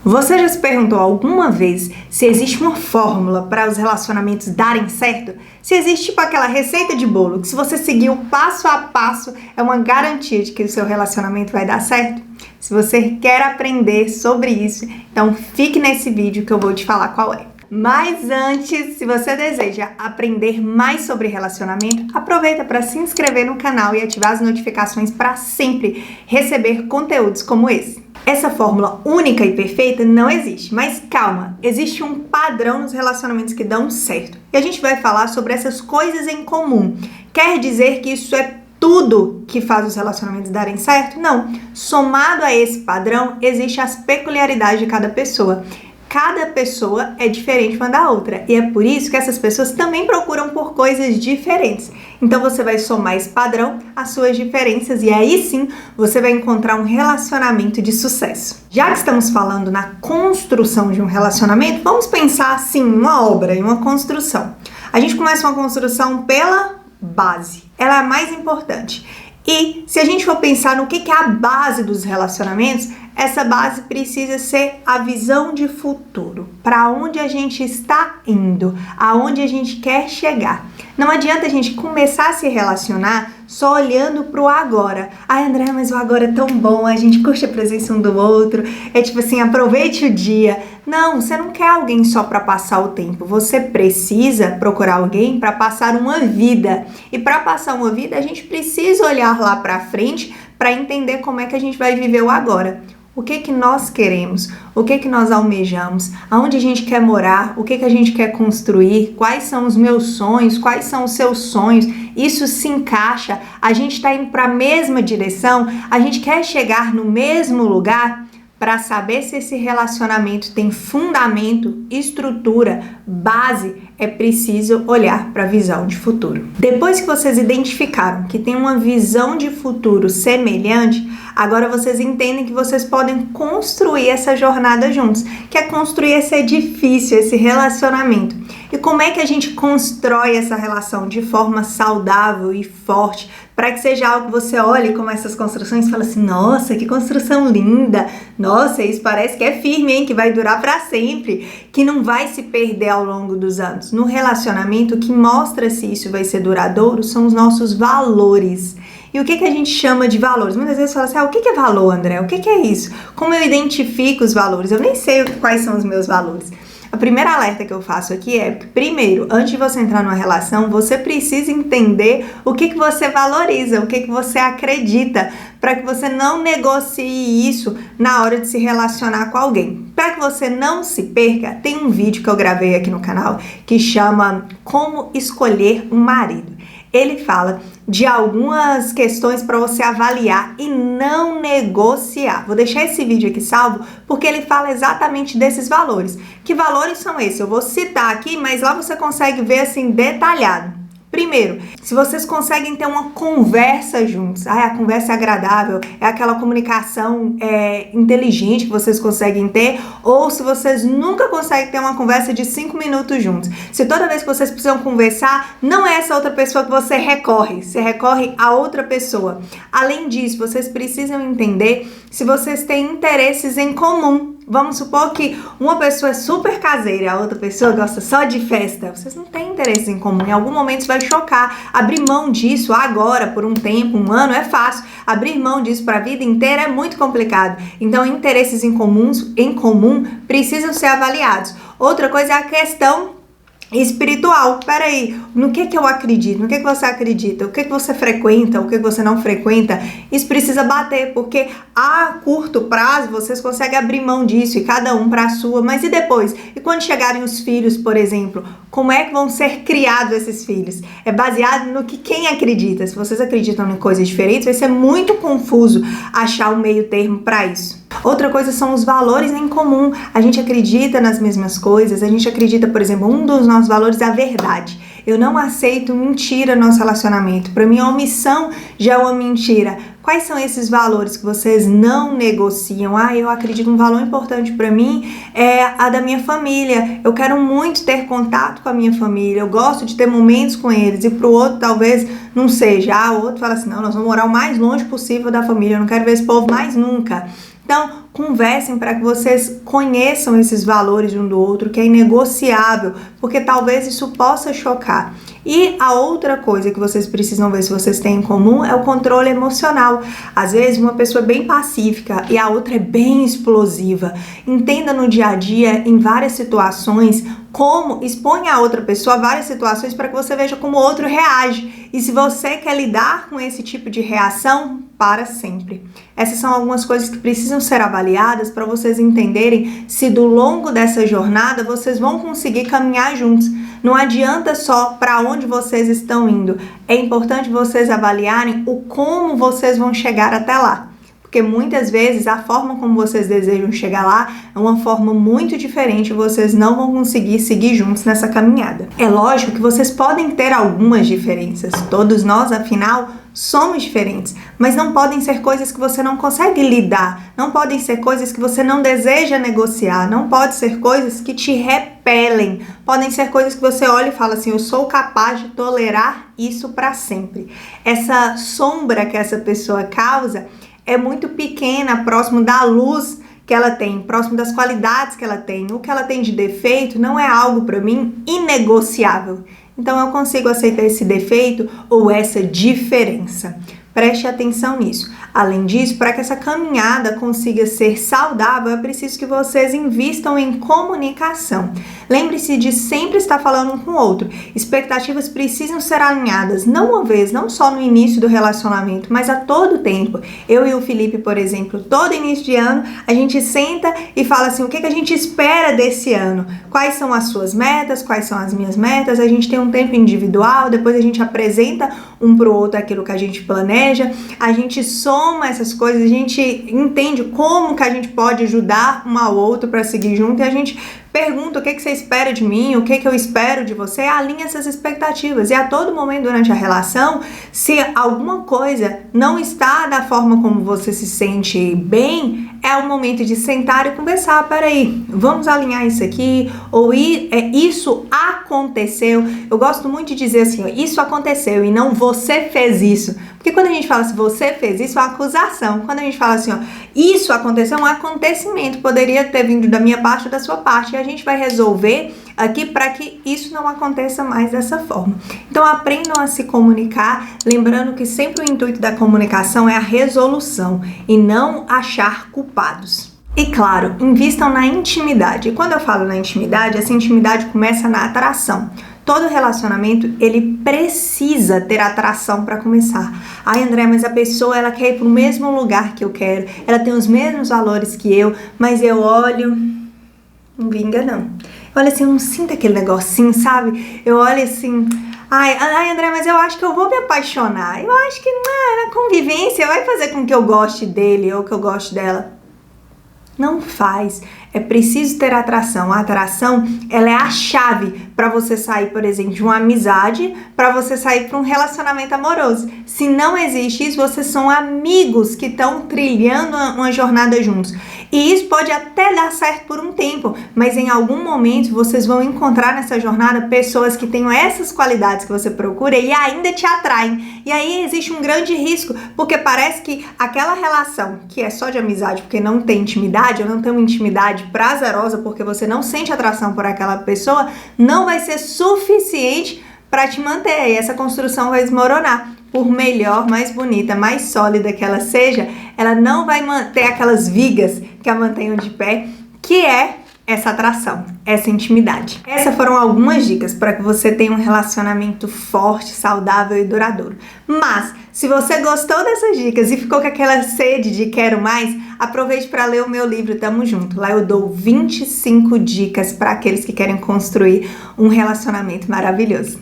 Você já se perguntou alguma vez se existe uma fórmula para os relacionamentos darem certo? Se existe tipo aquela receita de bolo que se você seguir o passo a passo é uma garantia de que o seu relacionamento vai dar certo? Se você quer aprender sobre isso, então fique nesse vídeo que eu vou te falar qual é. Mas antes, se você deseja aprender mais sobre relacionamento, aproveita para se inscrever no canal e ativar as notificações para sempre receber conteúdos como esse. Essa fórmula única e perfeita não existe, mas calma, existe um padrão nos relacionamentos que dão certo. E a gente vai falar sobre essas coisas em comum. Quer dizer que isso é tudo que faz os relacionamentos darem certo? Não. Somado a esse padrão, existem as peculiaridades de cada pessoa. Cada pessoa é diferente uma da outra e é por isso que essas pessoas também procuram por coisas diferentes. Então você vai somar esse padrão às suas diferenças e aí sim você vai encontrar um relacionamento de sucesso. Já que estamos falando na construção de um relacionamento, vamos pensar assim, uma obra, em uma construção. A gente começa uma construção pela base, ela é a mais importante. E se a gente for pensar no que é a base dos relacionamentos, essa base precisa ser a visão de futuro, para onde a gente está indo, aonde a gente quer chegar. Não adianta a gente começar a se relacionar só olhando para o agora. Ai, André, mas o agora é tão bom, a gente curte a presença um do outro, é tipo assim, aproveite o dia. Não, você não quer alguém só para passar o tempo, você precisa procurar alguém para passar uma vida. E para passar uma vida, a gente precisa olhar lá para frente para entender como é que a gente vai viver o agora. O que nós queremos, o que nós almejamos, aonde a gente quer morar, o que a gente quer construir, quais são os meus sonhos, quais são os seus sonhos, isso se encaixa, a gente está indo para a mesma direção, a gente quer chegar no mesmo lugar. Para saber se esse relacionamento tem fundamento, estrutura, base, é preciso olhar para a visão de futuro. Depois que vocês identificaram que tem uma visão de futuro semelhante, agora vocês entendem que vocês podem construir essa jornada juntos, que é construir esse edifício, esse relacionamento. E como é que a gente constrói essa relação de forma saudável e forte, para que seja algo que você olhe como essas construções e fala assim, nossa, que construção linda, nossa, isso parece que é firme, hein, que vai durar para sempre, que não vai se perder ao longo dos anos. No relacionamento, o que mostra se isso vai ser duradouro são os nossos valores. E o que a gente chama de valores? Muitas vezes fala assim, o que é valor, André? O que é isso? Como eu identifico os valores? Eu nem sei quais são os meus valores. A primeira alerta que eu faço aqui é, primeiro, antes de você entrar numa relação, você precisa entender o que você valoriza, o que você acredita, para que você não negocie isso na hora de se relacionar com alguém. Para que você não se perca, tem um vídeo que eu gravei aqui no canal que chama Como Escolher um Marido. Ele fala de algumas questões para você avaliar e não negociar. Vou deixar esse vídeo aqui salvo porque ele fala exatamente desses valores. Que valores são esses? Eu vou citar aqui, mas lá você consegue ver assim detalhado. Primeiro, se vocês conseguem ter uma conversa juntos, a conversa é agradável, é aquela comunicação inteligente que vocês conseguem ter, ou se vocês nunca conseguem ter uma conversa de 5 minutos juntos. Se toda vez que vocês precisam conversar, não é essa outra pessoa que você recorre a outra pessoa. Além disso, vocês precisam entender se vocês têm interesses em comum. Vamos supor que uma pessoa é super caseira e a outra pessoa gosta só de festa. Vocês não têm interesse em comum. Em algum momento isso vai chocar. Abrir mão disso agora, por um tempo, um ano, é fácil. Abrir mão disso para a vida inteira é muito complicado. Então, interesses em comum precisam ser avaliados. Outra coisa é a questão espiritual. Peraí, no que eu acredito? No que você acredita? O que você frequenta? O que você não frequenta? Isso precisa bater, porque a curto prazo vocês conseguem abrir mão disso e cada um para a sua, mas e depois? E quando chegarem os filhos, por exemplo, como é que vão ser criados esses filhos? É baseado no que quem acredita. Se vocês acreditam em coisas diferentes, vai ser muito confuso achar um meio termo para isso. Outra coisa são os valores em comum. A gente acredita nas mesmas coisas, a gente acredita, por exemplo, um dos nossos valores é a verdade. Eu não aceito mentira no nosso relacionamento. Para mim, a omissão já é uma mentira. Quais são esses valores que vocês não negociam? Eu acredito um valor importante para mim é a da minha família. Eu quero muito ter contato com a minha família. Eu gosto de ter momentos com eles. E para o outro, talvez não seja. O outro fala assim, não, nós vamos morar o mais longe possível da família. Eu não quero ver esse povo mais nunca. Então, conversem para que vocês conheçam esses valores um do outro, que é inegociável, porque talvez isso possa chocar. E a outra coisa que vocês precisam ver se vocês têm em comum é o controle emocional. Às vezes uma pessoa é bem pacífica e a outra é bem explosiva. Entenda no dia a dia, em várias situações, como expõe a outra pessoa a várias situações para que você veja como o outro reage. E se você quer lidar com esse tipo de reação, para sempre. Essas são algumas coisas que precisam ser avaliadas para vocês entenderem se do longo dessa jornada vocês vão conseguir caminhar juntos. Não adianta só para onde vocês estão indo. É importante vocês avaliarem o como vocês vão chegar até lá. Porque muitas vezes a forma como vocês desejam chegar lá é uma forma muito diferente e vocês não vão conseguir seguir juntos nessa caminhada. É lógico que vocês podem ter algumas diferenças. Todos nós, afinal, somos diferentes, mas não podem ser coisas que você não consegue lidar, não podem ser coisas que você não deseja negociar, não pode ser coisas que te repelem, podem ser coisas que você olha e fala assim, eu sou capaz de tolerar isso para sempre. Essa sombra que essa pessoa causa é muito pequena, próximo da luz que ela tem, próximo das qualidades que ela tem. O que ela tem de defeito não é algo para mim inegociável. Então eu consigo aceitar esse defeito ou essa diferença. Preste atenção nisso. Além disso, para que essa caminhada consiga ser saudável, é preciso que vocês invistam em comunicação. Lembre-se de sempre estar falando um com o outro. Expectativas precisam ser alinhadas, não uma vez, não só no início do relacionamento, mas a todo tempo. Eu e o Felipe, por exemplo, todo início de ano, a gente senta e fala assim, o que a gente espera desse ano? Quais são as suas metas? Quais são as minhas metas? A gente tem um tempo individual, depois a gente apresenta um para o outro aquilo que a gente planeja, a gente soma essas coisas, a gente entende como que a gente pode ajudar um ao outro para seguir junto e a gente pergunta o que você espera de mim, o que eu espero de você, alinha essas expectativas. E a todo momento durante a relação, se alguma coisa não está da forma como você se sente bem, é o momento de sentar e conversar. Peraí, vamos alinhar isso aqui, ou isso aconteceu. Eu gosto muito de dizer assim, ó, isso aconteceu e não você fez isso. Porque quando a gente fala assim, você fez isso, é uma acusação. Quando a gente fala assim, ó, isso aconteceu, é um acontecimento, poderia ter vindo da minha parte ou da sua parte. E a gente vai resolver aqui para que isso não aconteça mais dessa forma. Então aprendam a se comunicar, lembrando que sempre o intuito da comunicação é a resolução e não achar culpados. E claro, invistam na intimidade. E quando eu falo na intimidade, essa intimidade começa na atração. Todo relacionamento, ele precisa ter atração para começar. Ai, André, mas a pessoa, ela quer ir para o mesmo lugar que eu quero, ela tem os mesmos valores que eu, mas eu olho, não vinga não. Eu olho assim, eu não sinto aquele negocinho, sabe? Eu olho assim, ai, André, mas eu acho que eu vou me apaixonar. Eu acho que na convivência vai fazer com que eu goste dele ou que eu goste dela. Não faz. É preciso ter atração. A atração, ela é a chave para você sair, por exemplo, de uma amizade, para você sair para um relacionamento amoroso. Se não existe isso, vocês são amigos que estão trilhando uma jornada juntos. E isso pode até dar certo por um tempo, mas em algum momento vocês vão encontrar nessa jornada pessoas que tenham essas qualidades que você procura e ainda te atraem. E aí existe um grande risco, porque parece que aquela relação que é só de amizade, porque não tem intimidade, ou não tem uma intimidade prazerosa, porque você não sente atração por aquela pessoa, não vai ser suficiente para te manter. E essa construção vai desmoronar. Por melhor, mais bonita, mais sólida que ela seja, ela não vai manter aquelas vigas que a mantenham de pé, que é essa atração, essa intimidade. Essas foram algumas dicas para que você tenha um relacionamento forte, saudável e duradouro. Mas, se você gostou dessas dicas e ficou com aquela sede de quero mais, aproveite para ler o meu livro Tamo Junto. Lá eu dou 25 dicas para aqueles que querem construir um relacionamento maravilhoso.